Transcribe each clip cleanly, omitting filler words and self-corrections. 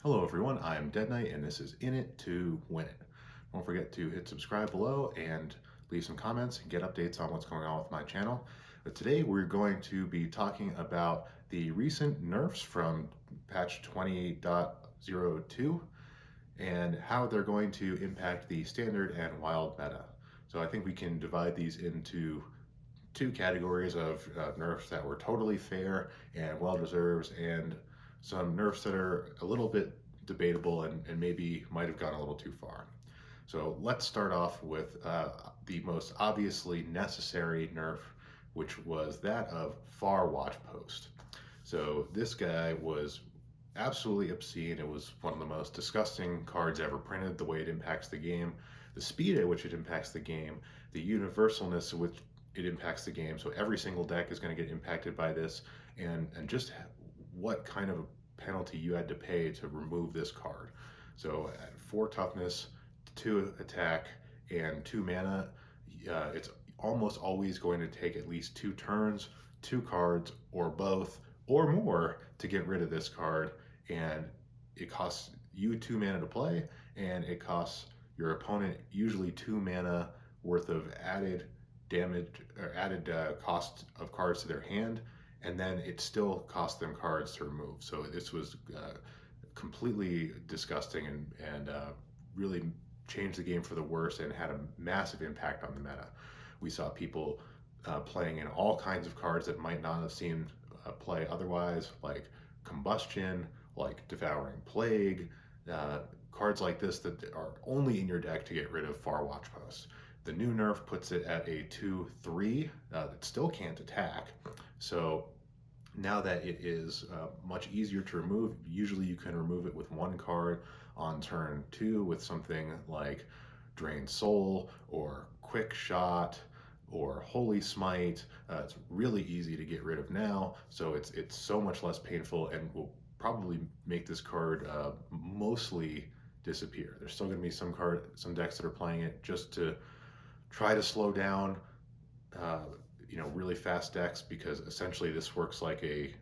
Hello everyone, I'm Dead Knight and this is In It to Win It. Don't forget to hit subscribe below and leave some comments and get updates on what's going on with my channel. But today we're going to be talking about the recent nerfs from patch 28.02 and how they're going to impact the standard and wild meta. So I think we can divide these into two categories of nerfs that were totally fair and well-deserved, and some nerfs that are a little bit debatable and maybe might have gone a little too far. So let's start off with the most obviously necessary nerf, which was that of Far Watch Post. So this guy was absolutely obscene. It was one of the most disgusting cards ever printed, the way it impacts the game, the speed at which it impacts the game, the universalness of which it impacts the game. So every single deck is going to get impacted by this, and just what kind of penalty you had to pay to remove this card. So at 4 toughness, 2 attack, and 2 mana, it's almost always going to take at least 2 turns, 2 cards, or both, or more to get rid of this card, and it costs you 2 mana to play, and it costs your opponent usually 2 mana worth of added damage or added cost of cards to their hand, and then it still cost them cards to remove. So this was completely disgusting and really changed the game for the worse and had a massive impact on the meta. We saw people playing in all kinds of cards that might not have seen play otherwise, like Combustion, like Devouring Plague, cards like this that are only in your deck to get rid of Far Watch Posts. The new nerf puts it at a 2/3 that still can't attack. So now that it is much easier to remove, usually you can remove it with 1 card on turn 2 with something like Drain Soul or Quick Shot or Holy Smite. It's really easy to get rid of now, so it's so much less painful and will probably make this card mostly disappear. There's still going to be some decks that are playing it just to try to slow down really fast decks, because essentially this works like a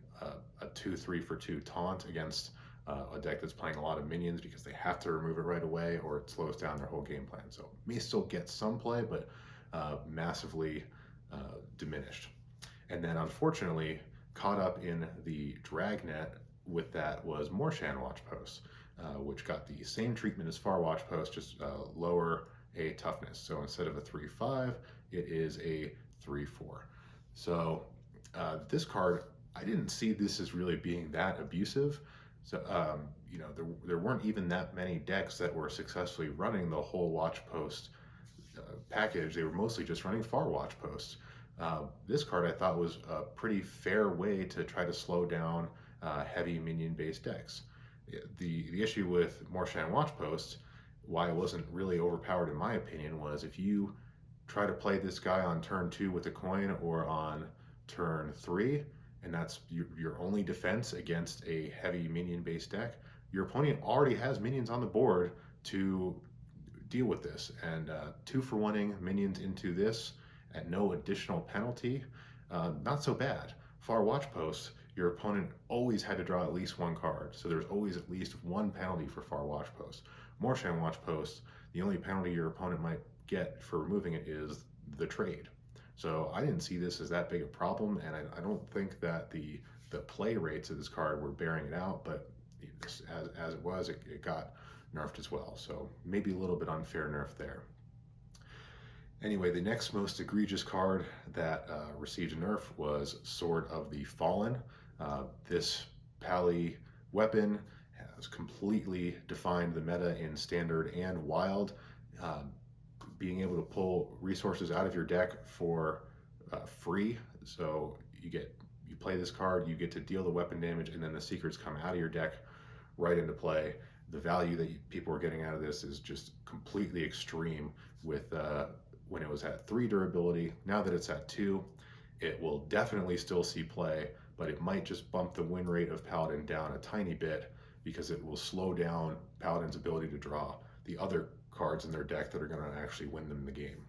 2/3 for 2 taunt against a deck that's playing a lot of minions, because they have to remove it right away or it slows down their whole game plan. So it may still get some play, but massively diminished. And then unfortunately, caught up in the dragnet with that was Mor'shan Watch Post, which got the same treatment as Far Watch Post, just lower a toughness. So instead of a 3/5, it is a 3/4. So this card, I didn't see this as really being that abusive. So there weren't even that many decks that were successfully running the whole Watch Post package. They were mostly just running Far Watch Posts. This card I thought was a pretty fair way to try to slow down heavy minion-based decks. The issue with Mor'shan Watch Posts, why it wasn't really overpowered in my opinion, was if you try to play this guy on turn 2 with a coin or on turn 3, and that's your only defense against a heavy minion-based deck, your opponent already has minions on the board to deal with this, and 2-for-1ing minions into this at no additional penalty, not so bad. Far Watch Posts, your opponent always had to draw at least 1 card, so there's always at least 1 penalty for Far Watch Posts. Mor'shan Watch Posts, the only penalty your opponent might get for removing it is the trade. So I didn't see this as that big a problem, and I don't think that the play rates of this card were bearing it out, but as it was, it got nerfed as well. So maybe a little bit unfair nerf there. Anyway, the next most egregious card that received a nerf was Sword of the Fallen. This pally weapon has completely defined the meta in standard and wild. Being able to pull resources out of your deck for free. So you play this card, you get to deal the weapon damage, and then the secrets come out of your deck right into play. The value that people are getting out of this is just completely extreme. With when it was at 3 durability, now that it's at 2, it will definitely still see play, but it might just bump the win rate of Paladin down a tiny bit, because it will slow down Paladin's ability to draw the other cards in their deck that are going to actually win them the game.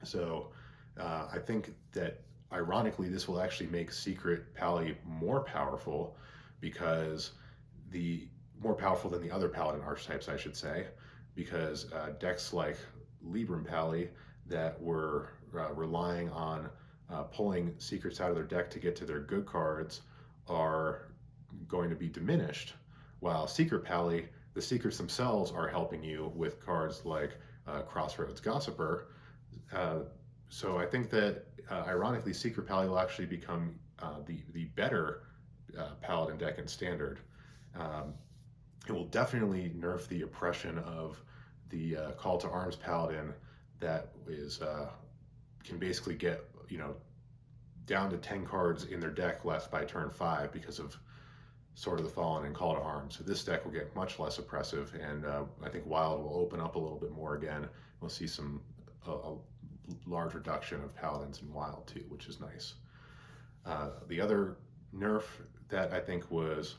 So I think that ironically this will actually make Secret Pally more powerful, because more powerful than the other Paladin archetypes, I should say, because decks like Libram Pally that were relying on pulling secrets out of their deck to get to their good cards are going to be diminished, while Secret Pally, the secrets themselves are helping you with cards like Crossroads Gossiper. So I think that ironically, Secret Pally will actually become the better Paladin deck in Standard. It will definitely nerf the oppression of the Call to Arms Paladin that is can basically get down to 10 cards in their deck left by turn 5 because of Sword of the Fallen and Call to Arms. So this deck will get much less oppressive, and I think Wild will open up a little bit more again. We'll see a large reduction of Paladins in Wild too, which is nice. The other nerf that I think was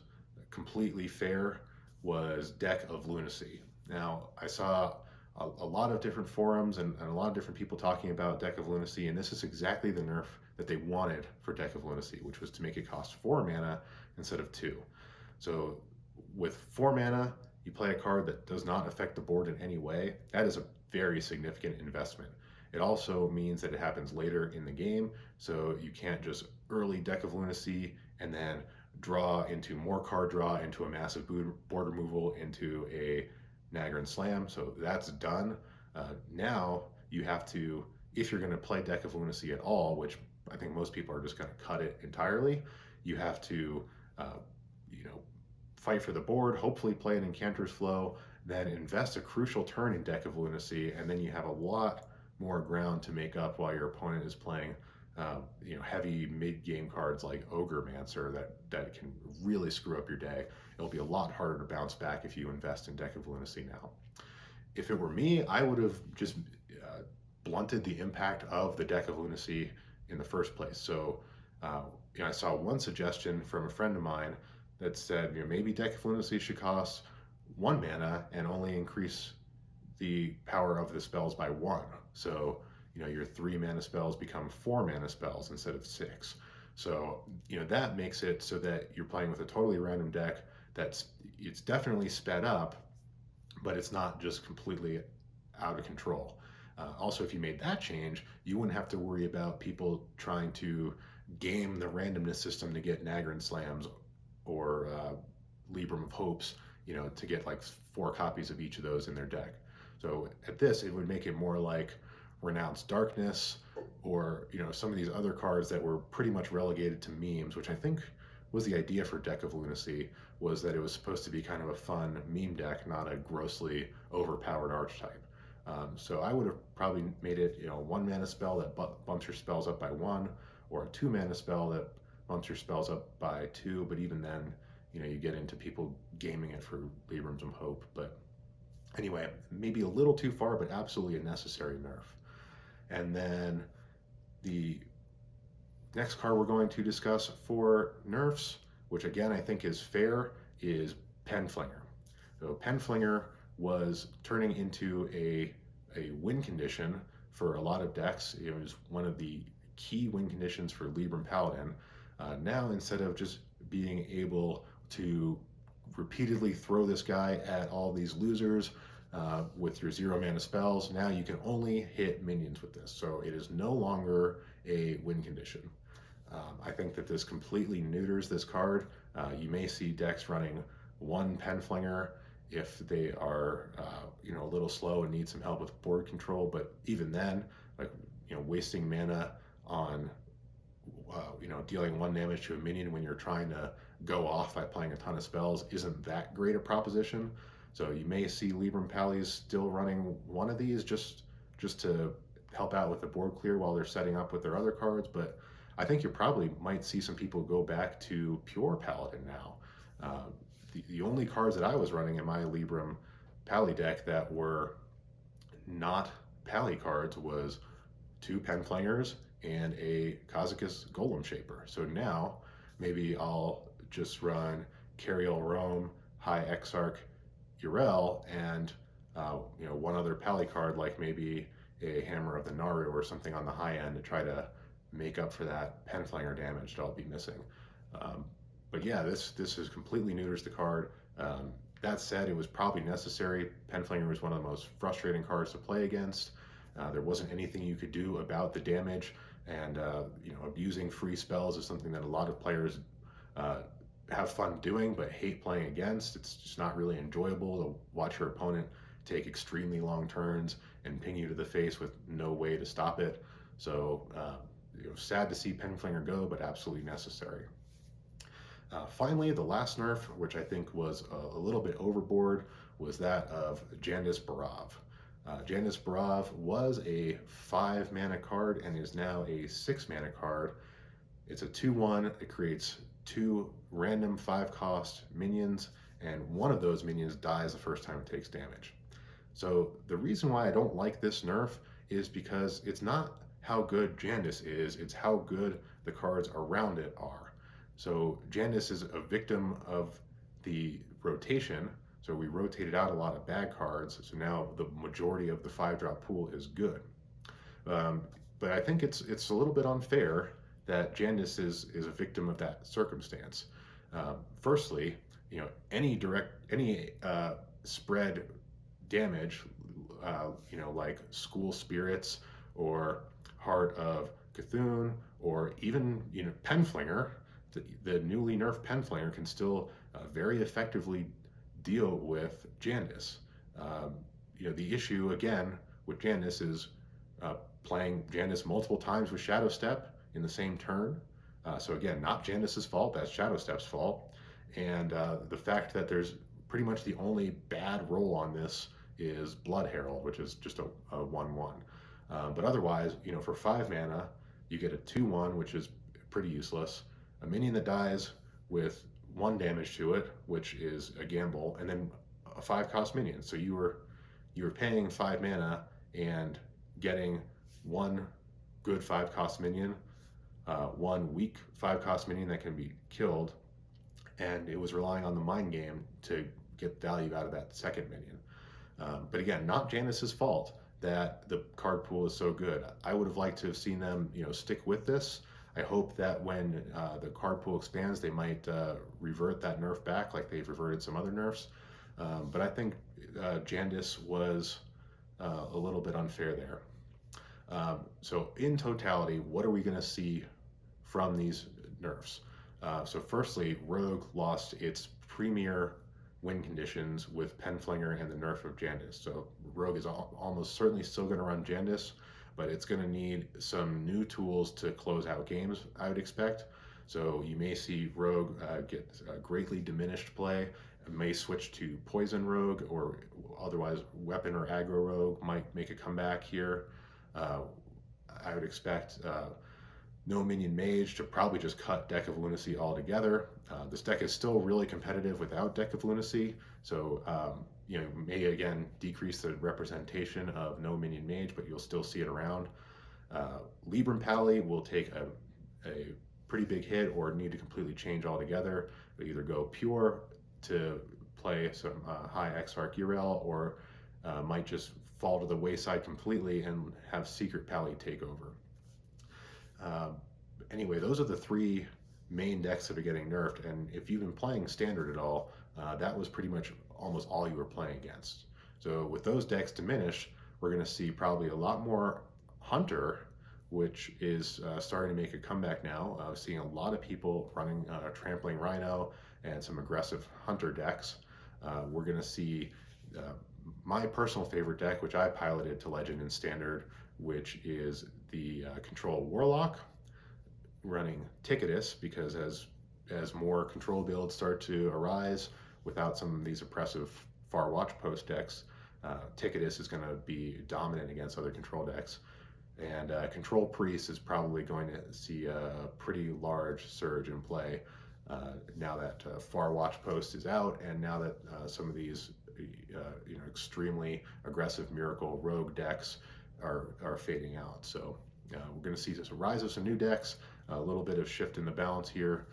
completely fair was Deck of Lunacy. Now, I saw a lot of different forums and a lot of different people talking about Deck of Lunacy, and this is exactly the nerf that they wanted for Deck of Lunacy, which was to make it cost 4 mana instead of 2. So with 4 mana, you play a card that does not affect the board in any way. That is a very significant investment. It also means that it happens later in the game, so you can't just early Deck of Lunacy and then draw into more card draw, into a massive board removal, into a Nagarin Slam. So that's done. Now you have to, if you're going to play Deck of Lunacy at all, which I think most people are just going to cut it entirely, you have to fight for the board, hopefully play an Incanter's Flow, then invest a crucial turn in Deck of Lunacy, and then you have a lot more ground to make up while your opponent is playing heavy mid-game cards like Ogre Mancer that can really screw up your day. It'll be a lot harder to bounce back if you invest in Deck of Lunacy now. If it were me, I would have just blunted the impact of the Deck of Lunacy in the first place. So I saw one suggestion from a friend of mine that said maybe Deck of Lunacy should cost 1 mana and only increase the power of the spells by 1. So your 3 mana spells become 4 mana spells instead of 6. So that makes it so that you're playing with a totally random deck it's definitely sped up, but it's not just completely out of control. Also, if you made that change, you wouldn't have to worry about people trying to game the randomness system to get Nagarin Slams or Libram of Hopes, to get like 4 copies of each of those in their deck. So at this, it would make it more like Renounced Darkness, or some of these other cards that were pretty much relegated to memes, which I think was the idea for Deck of Lunacy, was that it was supposed to be kind of a fun meme deck, not a grossly overpowered archetype. So I would have probably made it 1 mana spell that bumps your spells up by 1, or a 2 mana spell that bumps your spells up by 2, but even then you get into people gaming it for Librams of Hope. But anyway, maybe a little too far, but absolutely a necessary nerf. And then the next card we're going to discuss for nerfs, which again I think is fair, is Flinger. So Flinger was turning into a win condition for a lot of decks. It was one of the key win conditions for Libram Paladin. Now, instead of just being able to repeatedly throw this guy at all these losers with your 0 mana spells, now you can only hit minions with this. So it is no longer a win condition. I think that this completely neuters this card. You may see decks running 1 Flinger if they are a little slow and need some help with board control, but even then, wasting mana on dealing 1 damage to a minion when you're trying to go off by playing a ton of spells isn't that great a proposition. So you may see Libram Pallies still running 1 of these just to help out with the board clear while they're setting up with their other cards, but I think you probably might see some people go back to pure Paladin now. The only cards that I was running in my Libram Pally deck that were not Pally cards was 2 Flingers and a Kazakus Golem Shaper. So now maybe I'll just run Cariel Rome, High Exarch, Urel, and 1 other Pally card, like maybe a Hammer of the Naru or something on the high end, to try to make up for that Flinger damage that I'll be missing. But yeah, this is completely neuters the card. That said, it was probably necessary. Penflinger was one of the most frustrating cards to play against. There wasn't anything you could do about the damage, and abusing free spells is something that a lot of players uh, have fun doing but hate playing against. It's just not really enjoyable to watch your opponent take extremely long turns and ping you to the face with no way to stop it. So sad to see Penflinger go, but absolutely necessary. Finally, the last nerf, which I think was a little bit overboard, was that of Jandice Barov. Jandice Barov was a 5 mana card and is now a 6 mana card. It's a 2/1. It creates 2 random 5-cost minions, and one of those minions dies the first time it takes damage. So the reason why I don't like this nerf is because it's not how good Jandice is, it's how good the cards around it are. So Jandice is a victim of the rotation. So we rotated out a lot of bad cards. So now the majority of the 5-drop pool is good. But I think it's a little bit unfair that Jandice is a victim of that circumstance. Firstly, any spread damage, like School Spirits or Heart of Cthulhu, or even Penflinger, the newly nerfed Penflinger can still very effectively deal with Jandice. The issue again with Jandice is playing Jandice multiple times with Shadow Step in the same turn. So again, not Jandice's fault, that's Shadow Step's fault. And the fact that there's pretty much the only bad roll on this is Blood Herald, which is just a 1/1. But otherwise, for 5 mana, you get a 2/1, which is pretty useless. A minion that dies with 1 damage to it, which is a gamble, and then a 5-cost minion. So you were paying 5 mana and getting 1 good 5-cost minion, 1 weak 5-cost minion that can be killed, and it was relying on the mind game to get value out of that second minion. But again, not Jandice's fault that the card pool is so good. I would have liked to have seen them, stick with this. I hope that when the card pool expands, they might revert that nerf back like they've reverted some other nerfs. But I think Jandice was a little bit unfair there. So in totality, what are we going to see from these nerfs? So firstly, Rogue lost its premier win conditions with Penflinger and the nerf of Jandice. So Rogue is almost certainly still going to run Jandice, but it's going to need some new tools to close out games, I would expect. So you may see Rogue get greatly diminished play, may switch to Poison Rogue, or otherwise Weapon or Aggro Rogue might make a comeback here. I would expect No Minion Mage to probably just cut Deck of Lunacy altogether. This deck is still really competitive without Deck of Lunacy, so may again decrease the representation of No Minion Mage, but you'll still see it around. Libram Pally will take a pretty big hit or need to completely change altogether. It'll either go pure to play some high Exarch Yrel, or might just fall to the wayside completely and have Secret Pally take over. Anyway, those are the 3 main decks that are getting nerfed, and if you've been playing Standard at all, that was pretty much almost all you were playing against. So with those decks diminished, we're going to see probably a lot more Hunter, which is starting to make a comeback now. Seeing a lot of people running Trampling Rhino and some aggressive Hunter decks. We're going to see my personal favorite deck, which I piloted to Legend and Standard, which is the Control Warlock, running Ticketus, because as more control builds start to arise without some of these oppressive Far Watch Post decks, Ticketus is going to be dominant against other control decks. And Control Priest is probably going to see a pretty large surge in play now that Far Watch Post is out, and now that some of these extremely aggressive Miracle Rogue decks are fading out. So we're going to see this rise of some new decks, a little bit of shift in the balance here.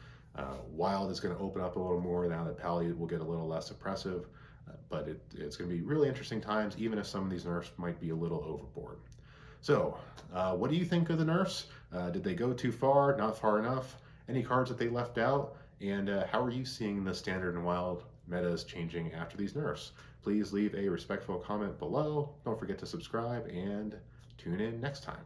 Wild is going to open up a little more now that Pally will get a little less oppressive, but it's going to be really interesting times, even if some of these nerfs might be a little overboard. So what do you think of the nerfs? Did they go too far, not far enough? Any cards that they left out? And how are you seeing the Standard and Wild meta is changing after these nerfs. Please leave a respectful comment below. Don't forget to subscribe and tune in next time.